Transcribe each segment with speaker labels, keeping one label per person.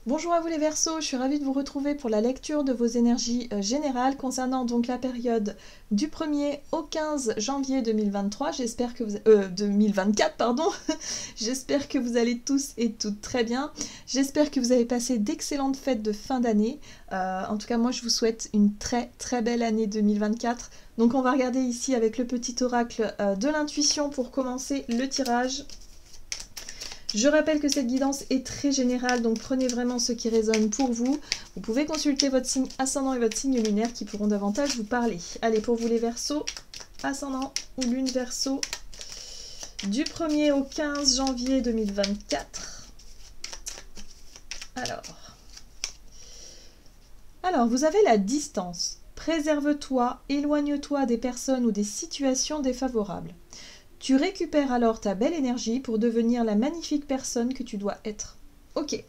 Speaker 1: Bonjour à vous les Verseaux, je suis ravie de vous retrouver pour la lecture de vos énergies générales concernant donc la période du 1er au 15 janvier 2023. J'espère que vous 2024 pardon. J'espère que vous allez tous et toutes très bien. J'espère que vous avez passé d'excellentes fêtes de fin d'année. En tout cas, moi je vous souhaite une très très belle année 2024. Donc on va regarder ici avec le petit oracle de l'intuition pour commencer le tirage. Je rappelle que cette guidance est très générale, donc prenez vraiment ce qui résonne pour vous. Vous pouvez consulter votre signe ascendant et votre signe lunaire qui pourront davantage vous parler. Allez, pour vous les Verseaux, ascendant ou lune Verseau, du 1er au 15 janvier 2024. Alors, vous avez la distance. Préserve-toi, éloigne-toi des personnes ou des situations défavorables. Tu récupères alors ta belle énergie pour devenir la magnifique personne que tu dois être. Ok.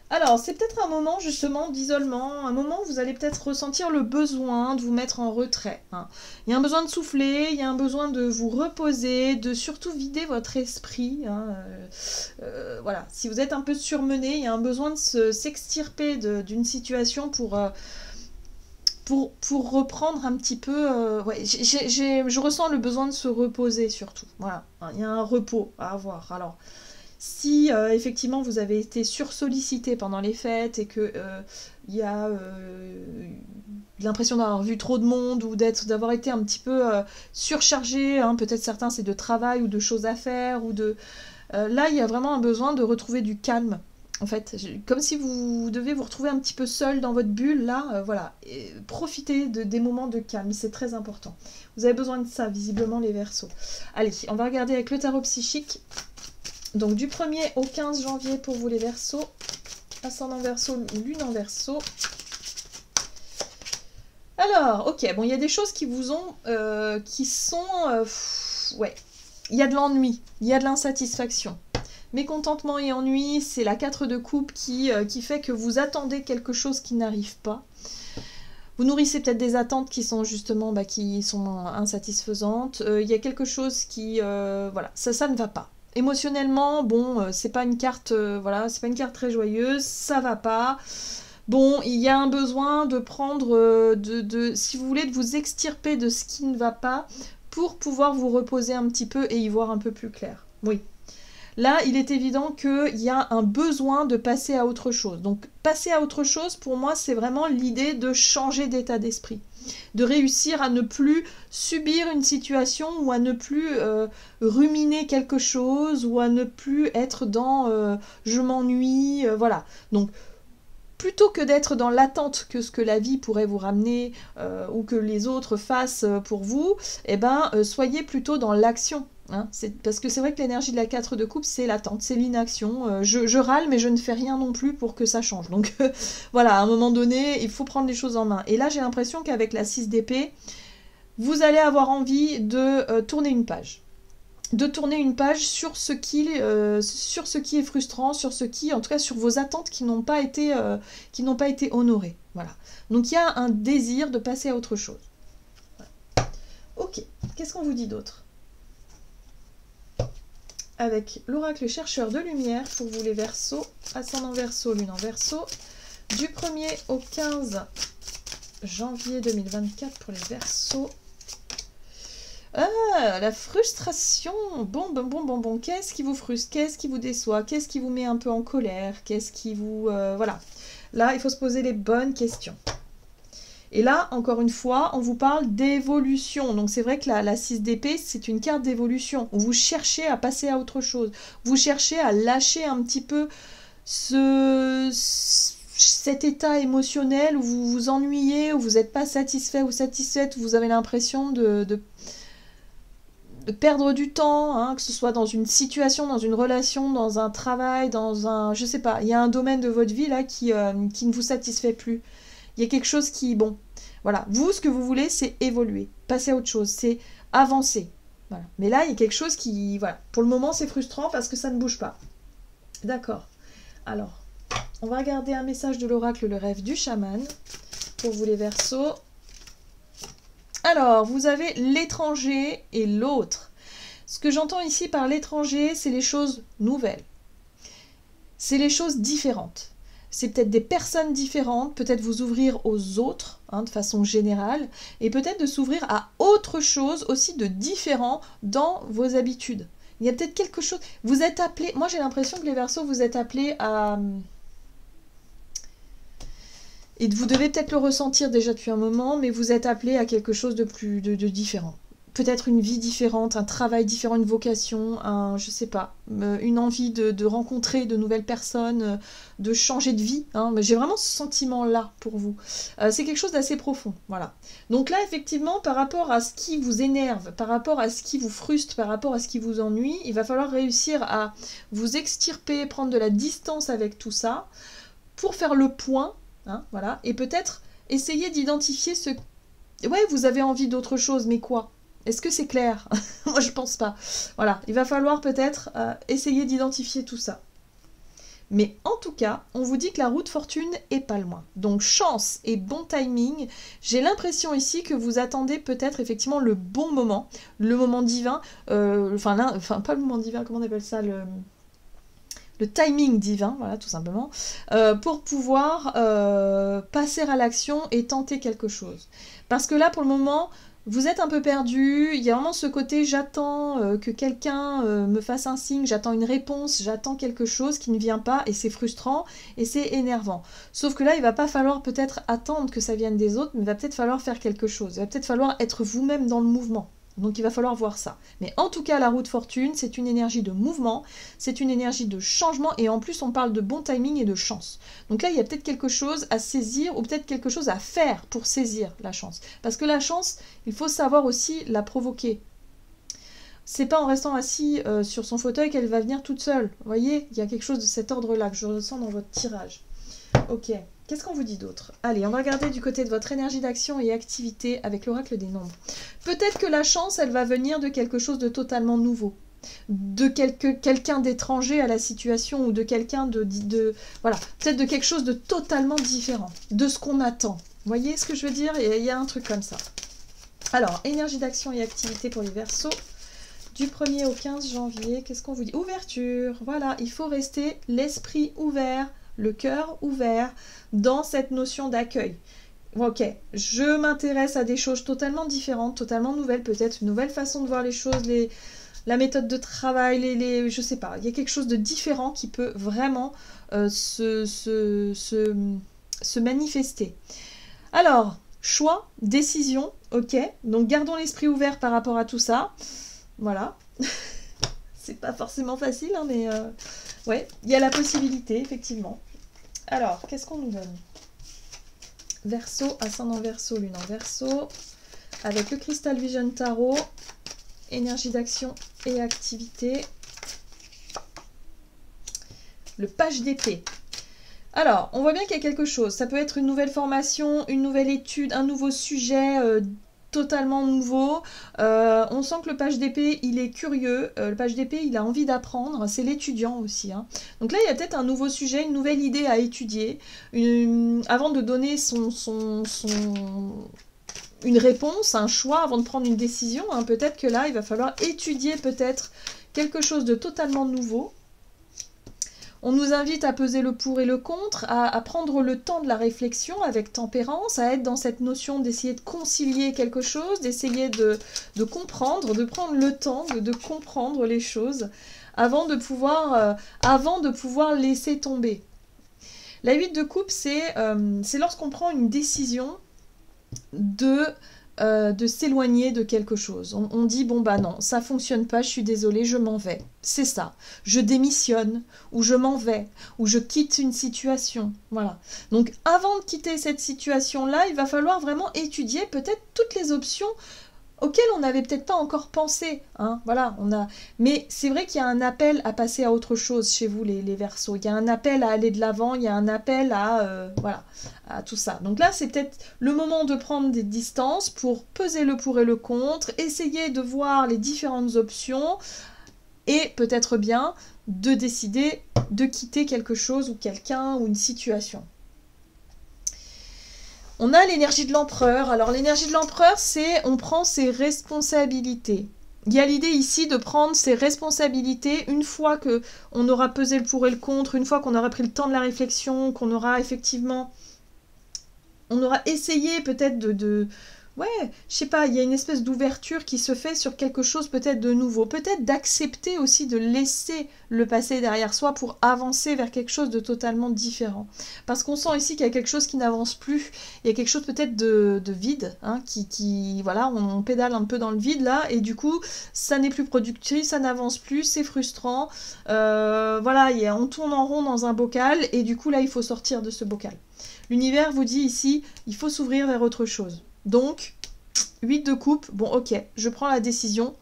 Speaker 1: Alors, c'est peut-être un moment justement d'isolement, un moment où vous allez peut-être ressentir le besoin de vous mettre en retrait. Il y a un besoin de souffler, il y a un besoin de vous reposer, de surtout vider votre esprit. Voilà, si vous êtes un peu surmené, il y a un besoin de s'extirper d'une situation pour reprendre un petit peu, je ressens le besoin de se reposer surtout. Voilà, il y a un repos à avoir. Alors, si effectivement vous avez été sursollicité pendant les fêtes et que il y a l'impression d'avoir vu trop de monde ou d'avoir été un petit peu surchargé, peut-être certains c'est de travail ou de choses à faire ou de là il y a vraiment un besoin de retrouver du calme. En fait, comme si vous devez vous retrouver un petit peu seul dans votre bulle, là, voilà. Et profitez des moments de calme, c'est très important. Vous avez besoin de ça, visiblement, les Verseaux. Allez, on va regarder avec le tarot psychique. Donc, du 1er au 15 janvier pour vous, les Verseaux. Ascendant Verseau, lune en Verseau. Alors, ok, bon, il y a des choses qui vous ont... qui sont... ouais, il y a de l'ennui, il y a de l'insatisfaction. Mécontentement et ennui, c'est la 4 de coupe qui fait que vous attendez quelque chose qui n'arrive pas. Vous nourrissez peut-être des attentes qui sont justement qui sont insatisfaisantes. Il y a quelque chose qui... voilà, ça ne va pas. Émotionnellement, bon, c'est pas une carte voilà, c'est pas une carte très joyeuse, ça va pas. Bon, il y a un besoin de prendre, si vous voulez, de vous extirper de ce qui ne va pas pour pouvoir vous reposer un petit peu et y voir un peu plus clair. Oui. Là, il est évident qu'il y a un besoin de passer à autre chose. Donc, passer à autre chose, pour moi, c'est vraiment l'idée de changer d'état d'esprit. De réussir à ne plus subir une situation ou à ne plus ruminer quelque chose ou à ne plus être dans je m'ennuie, voilà. Donc, plutôt que d'être dans l'attente que ce que la vie pourrait vous ramener ou que les autres fassent pour vous, soyez plutôt dans l'action. Parce que c'est vrai que l'énergie de la 4 de coupe, c'est l'attente, c'est l'inaction. Je râle, mais je ne fais rien non plus pour que ça change. Donc voilà, à un moment donné, il faut prendre les choses en main. Et là, j'ai l'impression qu'avec la 6 d'épée, vous allez avoir envie de tourner une page. De tourner une page sur ce qui est frustrant, sur ce qui, en tout cas, sur vos attentes qui n'ont pas été honorées. Voilà. Donc il y a un désir de passer à autre chose. Voilà. Ok, qu'est-ce qu'on vous dit d'autre ? Avec l'oracle chercheur de lumière pour vous les Verseaux, ascendant Verseau, lune en Verseau, du 1er au 15 janvier 2024 pour les Verseaux. Ah, la frustration. Bon. Qu'est-ce qui vous frustre? Qu'est-ce qui vous déçoit? Qu'est-ce qui vous met un peu en colère? Qu'est-ce qui vous... voilà. Là, il faut se poser les bonnes questions. Et là, encore une fois, on vous parle d'évolution. Donc c'est vrai que la 6 d'épée, c'est une carte d'évolution. Où vous cherchez à passer à autre chose. Vous cherchez à lâcher un petit peu cet état émotionnel où vous vous ennuyez, où vous n'êtes pas satisfait ou satisfaite, où vous avez l'impression de perdre du temps, que ce soit dans une situation, dans une relation, dans un travail, dans un... je sais pas, il y a un domaine de votre vie là qui ne vous satisfait plus. Il y a quelque chose qui... bon, voilà. Vous, ce que vous voulez, c'est évoluer, passer à autre chose, c'est avancer. Voilà. Mais là, il y a quelque chose qui... voilà. Pour le moment, c'est frustrant parce que ça ne bouge pas. D'accord. Alors, on va regarder un message de l'oracle, le rêve du chaman, pour vous les Verseaux. Alors, vous avez l'étranger et l'autre. Ce que j'entends ici par l'étranger, c'est les choses nouvelles. C'est les choses différentes. c'est peut-être des personnes différentes, peut-être vous ouvrir aux autres, hein, de façon générale, et peut-être de s'ouvrir à autre chose aussi de différent dans vos habitudes. Il y a peut-être quelque chose... Vous êtes appelés... Moi, j'ai l'impression que les Verseaux, vous êtes appelés à... Et vous devez peut-être le ressentir déjà depuis un moment, mais vous êtes appelés à quelque chose de plus de différent. Peut-être une vie différente, un travail différent, une vocation, je sais pas, une envie de rencontrer de nouvelles personnes, de changer de vie. Hein. J'ai vraiment ce sentiment-là pour vous. C'est quelque chose d'assez profond, voilà. Donc là, effectivement, par rapport à ce qui vous énerve, par rapport à ce qui vous frustre, par rapport à ce qui vous ennuie, il va falloir réussir à vous extirper, prendre de la distance avec tout ça, pour faire le point, hein, voilà, et peut-être essayer d'identifier ce... Ouais, vous avez envie d'autre chose, mais quoi ? Est-ce que c'est clair? Moi, je pense pas. Voilà, il va falloir peut-être essayer d'identifier tout ça. Mais en tout cas, on vous dit que la roue de fortune est pas loin. Donc, chance et bon timing. J'ai l'impression ici que vous attendez peut-être effectivement le bon moment, le moment divin. Enfin, pas le moment divin, comment on appelle ça, le timing divin, voilà, tout simplement, pour pouvoir passer à l'action et tenter quelque chose. Parce que là, pour le moment... Vous êtes un peu perdu, il y a vraiment ce côté j'attends que quelqu'un me fasse un signe, j'attends une réponse, j'attends quelque chose qui ne vient pas et c'est frustrant et c'est énervant. Sauf que là, il va pas falloir peut-être attendre que ça vienne des autres, mais il va peut-être falloir faire quelque chose, il va peut-être falloir être vous-même dans le mouvement. Donc il va falloir voir ça. Mais en tout cas, la roue de fortune, c'est une énergie de mouvement, c'est une énergie de changement, et en plus on parle de bon timing et de chance. Donc là, il y a peut-être quelque chose à saisir, ou peut-être quelque chose à faire pour saisir la chance. Parce que la chance, il faut savoir aussi la provoquer. C'est pas en restant assis sur son fauteuil qu'elle va venir toute seule. Vous voyez, il y a quelque chose de cet ordre-là que je ressens dans votre tirage. Ok. Qu'est-ce qu'on vous dit d'autre? Allez, on va regarder du côté de votre énergie d'action et activité avec l'oracle des nombres. Peut-être que la chance, elle va venir de quelque chose de totalement nouveau. De quelqu'un d'étranger à la situation ou de quelqu'un voilà, peut-être de quelque chose de totalement différent de ce qu'on attend. Vous voyez ce que je veux dire? Il y a un truc comme ça. Alors, énergie d'action et activité pour les Verseaux. Du 1er au 15 janvier, qu'est-ce qu'on vous dit? Ouverture, voilà, il faut rester l'esprit ouvert, le cœur ouvert dans cette notion d'accueil. Ok, je m'intéresse à des choses totalement différentes, totalement nouvelles, peut-être une nouvelle façon de voir les choses, la méthode de travail, je sais pas, il y a quelque chose de différent qui peut vraiment se manifester. Alors, choix, décision, ok, donc gardons l'esprit ouvert par rapport à tout ça, voilà. C'est pas forcément facile, hein, mais ouais, il y a la possibilité, effectivement. Alors, qu'est-ce qu'on nous donne? Verseau, ascendant Verseau, lune en Verseau, avec le Crystal Vision Tarot, énergie d'action et activité. Le page d'épée. Alors, on voit bien qu'il y a quelque chose. Ça peut être une nouvelle formation, une nouvelle étude, un nouveau sujet totalement nouveau. On sent que le page d'épée, il est curieux. Le page d'épée, il a envie d'apprendre. C'est l'étudiant aussi. Hein. Donc là, il y a peut-être un nouveau sujet, une nouvelle idée à étudier. Avant de donner une réponse, un choix, avant de prendre une décision, hein, peut-être que là, il va falloir étudier peut-être quelque chose de totalement nouveau. On nous invite à peser le pour et le contre, à prendre le temps de la réflexion avec tempérance, à être dans cette notion d'essayer de concilier quelque chose, d'essayer de comprendre, de prendre le temps de comprendre les choses avant de pouvoir laisser tomber. La 8 de coupe, c'est lorsqu'on prend une décision de s'éloigner de quelque chose. On dit, bon bah non, ça fonctionne pas, je suis désolée, je m'en vais. C'est ça. Je démissionne, ou je m'en vais, ou je quitte une situation. Voilà. Donc avant de quitter cette situation-là, il va falloir vraiment étudier peut-être toutes les options auxquelles on n'avait peut-être pas encore pensé. Hein. Voilà, mais c'est vrai qu'il y a un appel à passer à autre chose chez vous, les Verseaux. Il y a un appel à aller de l'avant, il y a un appel à tout ça. Donc là, c'est peut-être le moment de prendre des distances pour peser le pour et le contre, essayer de voir les différentes options et peut-être bien de décider de quitter quelque chose ou quelqu'un ou une situation. On a l'énergie de l'empereur. Alors l'énergie de l'empereur, c'est on prend ses responsabilités. Il y a l'idée ici de prendre ses responsabilités une fois que on aura pesé le pour et le contre, une fois qu'on aura pris le temps de la réflexion, qu'on aura effectivement... On aura essayé peut-être Ouais, je sais pas, il y a une espèce d'ouverture qui se fait sur quelque chose peut-être de nouveau. Peut-être d'accepter aussi de laisser le passé derrière soi pour avancer vers quelque chose de totalement différent. Parce qu'on sent ici qu'il y a quelque chose qui n'avance plus. Il y a quelque chose peut-être de vide, hein, voilà, on pédale un peu dans le vide là, et du coup, ça n'est plus productif, ça n'avance plus, c'est frustrant. Voilà, on tourne en rond dans un bocal, et du coup là, il faut sortir de ce bocal. L'univers vous dit ici, il faut s'ouvrir vers autre chose. Donc, 8 de coupe, bon ok, je prends la décision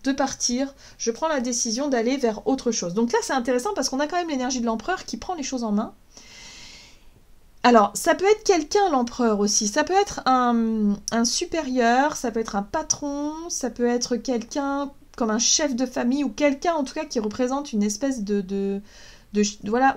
Speaker 1: de partir, je prends la décision d'aller vers autre chose. Donc là, c'est intéressant parce qu'on a quand même l'énergie de l'empereur qui prend les choses en main. Alors, ça peut être quelqu'un, l'empereur aussi. Ça peut être un supérieur, ça peut être un patron, ça peut être quelqu'un comme un chef de famille ou quelqu'un en tout cas qui représente une espèce voilà,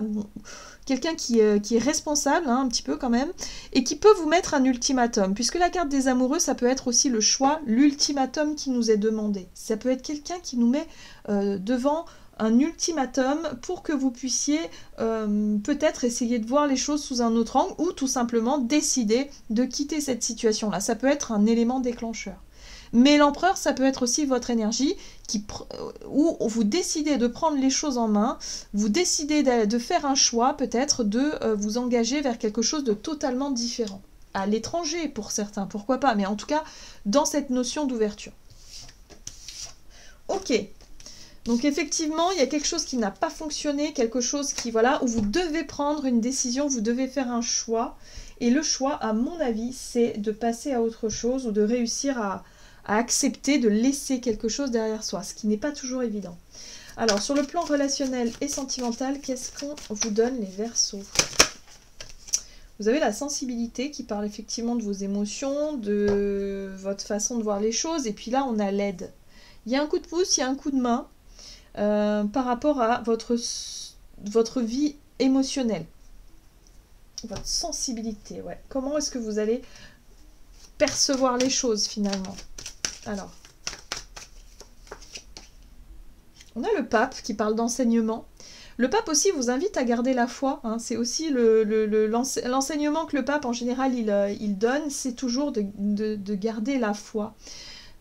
Speaker 1: quelqu'un qui est responsable, hein, un petit peu quand même, et qui peut vous mettre un ultimatum, puisque la carte des amoureux, ça peut être aussi le choix, l'ultimatum qui nous est demandé. Ça peut être quelqu'un qui nous met devant un ultimatum pour que vous puissiez peut-être essayer de voir les choses sous un autre angle, ou tout simplement décider de quitter cette situation-là. Ça peut être un élément déclencheur. Mais l'empereur, ça peut être aussi votre énergie où vous décidez de prendre les choses en main, vous décidez de faire un choix peut-être de vous engager vers quelque chose de totalement différent. À l'étranger pour certains, pourquoi pas, mais en tout cas dans cette notion d'ouverture. Ok, donc effectivement il y a quelque chose qui n'a pas fonctionné, quelque chose qui, voilà, où vous devez prendre une décision, vous devez faire un choix, et le choix, à mon avis, c'est de passer à autre chose ou de réussir à accepter de laisser quelque chose derrière soi, ce qui n'est pas toujours évident. Alors, sur le plan relationnel et sentimental, qu'est-ce qu'on vous donne, les Verseaux? Vous avez la sensibilité qui parle effectivement de vos émotions, de votre façon de voir les choses, et puis là, on a l'aide. Il y a un coup de pouce, il y a un coup de main par rapport à votre vie émotionnelle, votre sensibilité, ouais. Comment est-ce que vous allez percevoir les choses, finalement? Alors, on a le pape qui parle d'enseignement. Le pape aussi vous invite à garder la foi, hein. C'est aussi l'enseignement que le pape en général il donne, c'est toujours de garder la foi.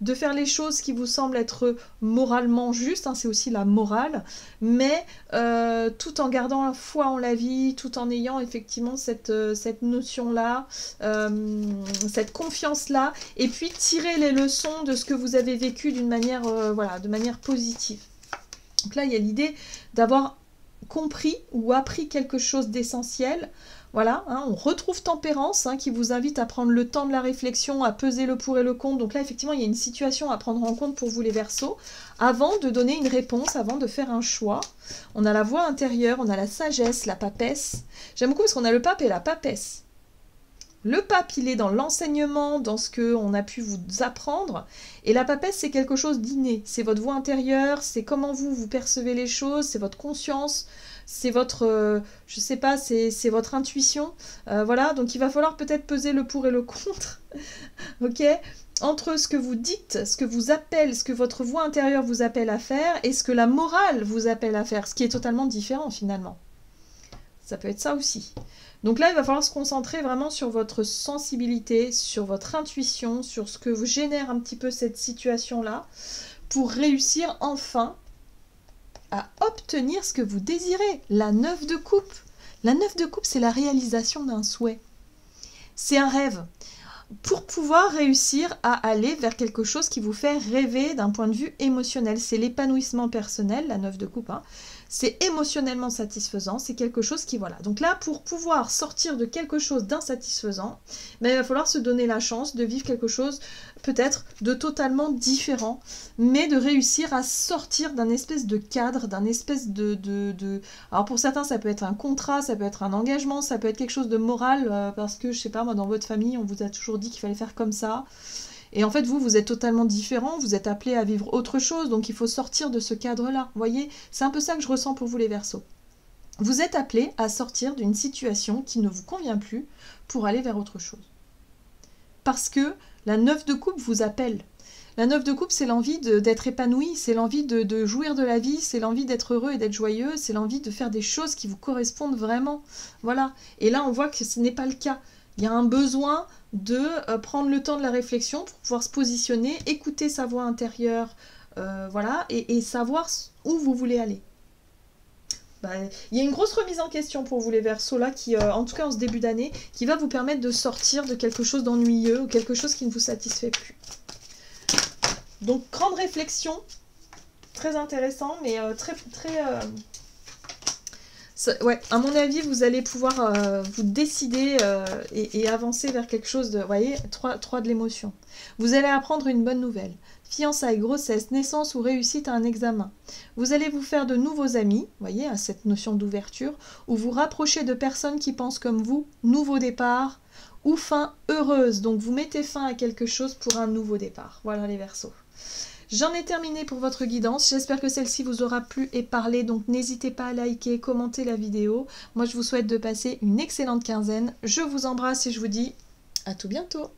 Speaker 1: De faire les choses qui vous semblent être moralement justes, hein, c'est aussi la morale, mais tout en gardant la foi en la vie, tout en ayant effectivement cette notion-là, cette confiance-là, et puis tirer les leçons de ce que vous avez vécu d'une manière, voilà, de manière positive. Donc là, il y a l'idée d'avoir compris ou appris quelque chose d'essentiel. Voilà, hein, on retrouve Tempérance, hein, qui vous invite à prendre le temps de la réflexion, à peser le pour et le contre. Donc là, effectivement, il y a une situation à prendre en compte pour vous, les Verseaux, avant de donner une réponse, avant de faire un choix. On a la voix intérieure, on a la sagesse, la papesse. J'aime beaucoup parce qu'on a le pape et la papesse. Le pape, il est dans l'enseignement, dans ce qu'on a pu vous apprendre. Et la papesse, c'est quelque chose d'inné. C'est votre voix intérieure, c'est comment vous percevez les choses, c'est votre conscience, c'est votre, je sais pas, c'est votre intuition. Voilà, donc il va falloir peut-être peser le pour et le contre. Ok, entre ce que vous dites, ce que vous appelle, ce que votre voix intérieure vous appelle à faire, et ce que la morale vous appelle à faire, ce qui est totalement différent finalement. Ça peut être ça aussi. Donc là, il va falloir se concentrer vraiment sur votre sensibilité, sur votre intuition, sur ce que vous génère un petit peu cette situation-là, pour réussir enfin à obtenir ce que vous désirez. La 9 de coupe. La 9 de coupe, c'est la réalisation d'un souhait. C'est un rêve. Pour pouvoir réussir à aller vers quelque chose qui vous fait rêver d'un point de vue émotionnel. C'est l'épanouissement personnel, la 9 de coupe, hein. C'est émotionnellement satisfaisant, c'est quelque chose qui, voilà. Donc là, pour pouvoir sortir de quelque chose d'insatisfaisant, ben, il va falloir se donner la chance de vivre quelque chose peut-être de totalement différent, mais de réussir à sortir d'un espèce de cadre, d'un espèce de... Alors pour certains, ça peut être un contrat, ça peut être un engagement, ça peut être quelque chose de moral, parce que, je sais pas, moi, dans votre famille, on vous a toujours dit qu'il fallait faire comme ça. Et en fait, vous êtes totalement différent, vous êtes appelé à vivre autre chose, donc il faut sortir de ce cadre-là. Vous voyez, c'est un peu ça que je ressens pour vous, les Verseaux. Vous êtes appelé à sortir d'une situation qui ne vous convient plus pour aller vers autre chose. Parce que la 9 de coupe vous appelle. La 9 de coupe, c'est l'envie d'être épanoui, c'est l'envie de jouir de la vie, c'est l'envie d'être heureux et d'être joyeux, c'est l'envie de faire des choses qui vous correspondent vraiment. Voilà. Et là, on voit que ce n'est pas le cas. Il y a un besoin de prendre le temps de la réflexion pour pouvoir se positionner, écouter sa voix intérieure, voilà, et savoir où vous voulez aller. Il y a une grosse remise en question pour vous les Verseaux là, qui, en tout cas en ce début d'année, qui va vous permettre de sortir de quelque chose d'ennuyeux ou quelque chose qui ne vous satisfait plus. Donc grande réflexion, très intéressant, mais ouais, à mon avis, vous allez pouvoir vous décider et avancer vers quelque chose de, vous voyez, 3 de l'émotion. Vous allez apprendre une bonne nouvelle. Fiançailles, grossesse, naissance ou réussite à un examen. Vous allez vous faire de nouveaux amis, vous voyez, à cette notion d'ouverture, ou vous rapprocher de personnes qui pensent comme vous, nouveau départ, ou fin heureuse. Donc vous mettez fin à quelque chose pour un nouveau départ. Voilà les Verseaux. J'en ai terminé pour votre guidance, j'espère que celle-ci vous aura plu et parlé, donc n'hésitez pas à liker, commenter la vidéo. Moi je vous souhaite de passer une excellente quinzaine, je vous embrasse et je vous dis à tout bientôt.